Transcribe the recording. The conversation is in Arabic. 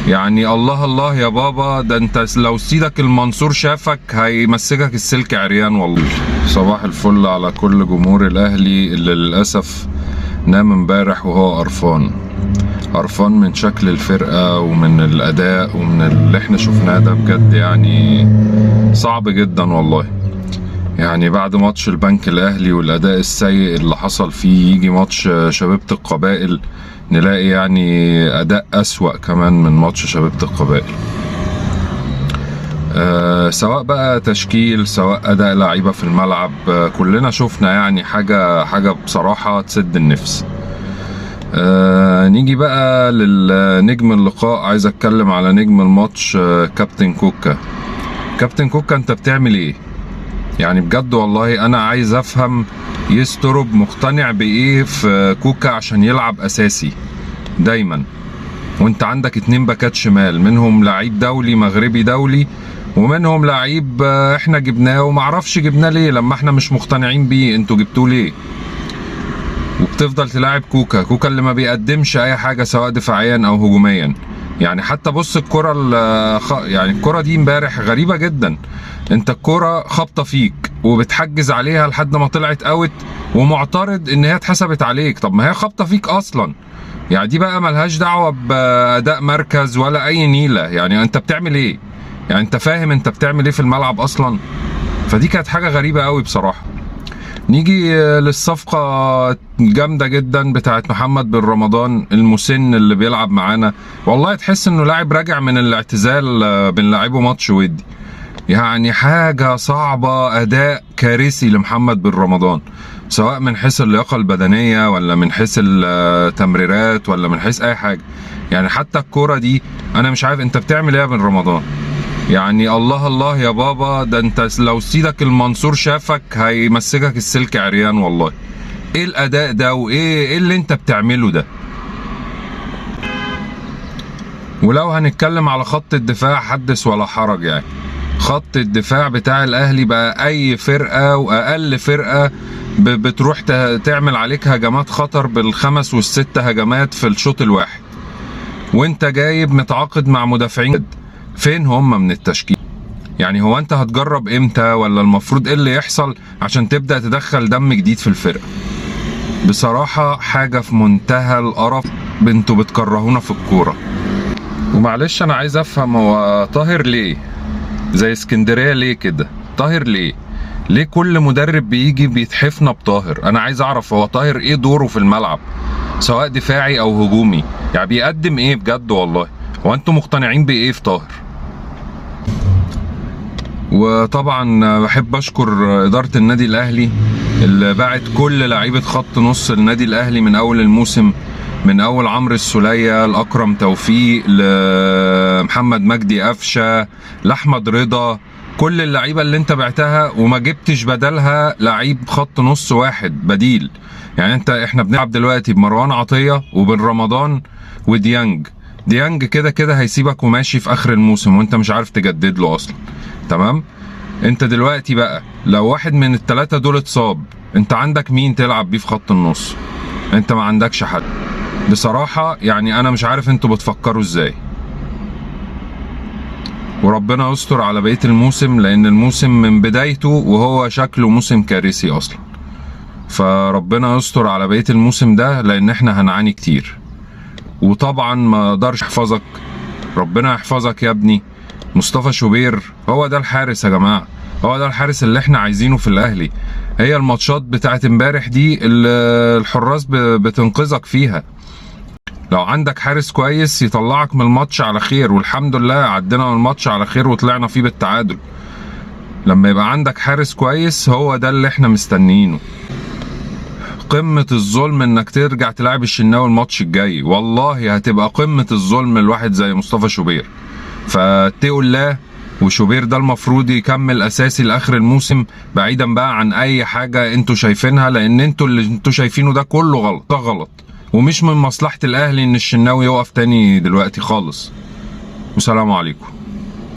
يعني الله الله يا بابا، ده انت لو سيدك المنصور شافك هيمسكك السلك عريان والله. صباح الفل على كل جمهور الاهلي اللي للاسف نام امبارح وهو قرفان من شكل الفرقة ومن الاداء ومن اللي احنا شفناه ده. بجد يعني صعب جدا والله. يعني بعد ماتش البنك الاهلي والاداء السيء اللي حصل فيه، يجي ماتش شبيبة القبائل نلاقي يعني اداء اسوأ كمان من ماتش شبيبة القبائل. سواء بقى تشكيل، سواء اداء لعيبة في الملعب، كلنا شفنا يعني حاجة بصراحة تسد النفس. نيجي بقى للنجم اللقاء. عايز اتكلم على نجم الماتش، كابتن كوكا. كابتن كوكا انت بتعمل ايه؟ يعني بجد والله انا عايز افهم يسترب مقتنع بايه في كوكا عشان يلعب اساسي دايما، وانت عندك 2 باكات شمال، منهم لعيب دولي مغربي دولي، ومنهم لعيب احنا جبناه ومعرفش جبناه ليه. لما احنا مش مقتنعين بيه انتوا جبتوه ليه؟ وبتفضل تلاعب كوكا اللي ما بيقدمش اي حاجه سواء دفاعيا او هجوميا. يعني حتى بص الكرة يعني الكرة دي امبارح غريبة جدا. انت الكرة خابطة فيك وبتحجز عليها لحد ما طلعت اوت ومعترض ان هي اتحسبت عليك. طب ما هي خابطة فيك اصلا. يعني دي بقى ملهاش دعوة بأداء مركز ولا اي نيلة. يعني انت بتعمل ايه؟ يعني انت فاهم انت بتعمل ايه في الملعب اصلا؟ فدي كانت حاجة غريبة قوي بصراحة. نيجي للصفقة الجامدة جدا بتاعت محمد بن رمضان المسن اللي بيلعب معانا. والله تحس انه لاعب راجع من الاعتزال، بنلعبه ماتش ودي. يعني حاجة صعبة، اداء كارثي لمحمد بن رمضان، سواء من حيث اللياقة البدنية ولا من حيث التمريرات ولا من حيث اي حاجة. يعني حتى الكرة دي انا مش عارف انت بتعمل ايه يا بن رمضان. يعني الله الله يا بابا، ده انت لو سيدك المنصور شافك هيمسكك السلك عريان والله. ايه الاداء ده وايه اللي انت بتعمله ده؟ ولو هنتكلم على خط الدفاع حدث ولا حرج. يعني خط الدفاع بتاع الاهلي بقى اي فرقة واقل فرقة بتروح تعمل عليك هجمات خطر بالخمس والست هجمات في الشوط الواحد، وانت جايب متعاقد مع مدافعين. فين هم من التشكيل؟ يعني هو انت هتجرب امتى؟ ولا المفروض ايه اللي يحصل عشان تبدأ تدخل دم جديد في الفرقة؟ بصراحة حاجة في منتهى القرف. انتوا بتكرهونا في الكورة. ومعلش انا عايز افهم، هو طاهر ليه؟ زي اسكندرية ليه كده؟ طاهر ليه؟ ليه كل مدرب بيجي بيتحفنا بطاهر؟ انا عايز اعرف هو طاهر ايه دوره في الملعب، سواء دفاعي او هجومي. يعني بيقدم ايه بجد والله؟ هو انتوا مقتنعين بايه في طاهر؟ وطبعا بحب اشكر اداره النادي الاهلي اللي باعت كل لعيبه خط نص النادي الاهلي من اول الموسم، من اول عمرو السوليه لاكرم توفيق لمحمد مجدي قفشه لاحمد رضا. كل اللعيبه اللي انت بعتها وما جبتش بدلها لعيب خط نص واحد بديل. يعني احنا بنلعب دلوقتي بمروان عطيه وبن رمضان وديانج. ديانج كده كده هيسيبك وماشي في اخر الموسم وانت مش عارف تجدد له اصلا. تمام؟ انت دلوقتي بقى لو واحد من الثلاثه دول اتصاب، انت عندك مين تلعب بيه في خط النص؟ انت ما عندكش حد بصراحه. يعني انا مش عارف انتوا بتفكروا ازاي. وربنا يستر على بقيه الموسم، لان الموسم من بدايته وهو شكله موسم كارثي اصلا. فربنا يستر على بقيه الموسم ده، لان احنا هنعاني كتير. وطبعا ما اقدرش احفظك، ربنا يحفظك يا ابني. مصطفى شوبير هو ده الحارس يا جماعه، هو ده الحارس اللي احنا عايزينه في الاهلي. هي الماتشات بتاعت امبارح دي اللي الحراس بتنقذك فيها. لو عندك حارس كويس يطلعك من الماتش على خير، والحمد لله عدينا من الماتش على خير وطلعنا فيه بالتعادل. لما يبقى عندك حارس كويس هو ده اللي احنا مستنيينه. قمة الظلم انك ترجع تلعب الشناوي الماتش الجاي، والله هتبقى قمة الظلم الواحد زي مصطفى شوبير. فاتقوا الله. وشوبير ده المفروض يكمل اساسي لاخر الموسم، بعيدا بقى عن اي حاجة انتوا شايفينها، لان انتوا اللي انتوا شايفينه ده كله غلط. ده غلط ومش من مصلحة الاهلي ان الشناوي يقف تاني دلوقتي خالص. والسلام عليكم.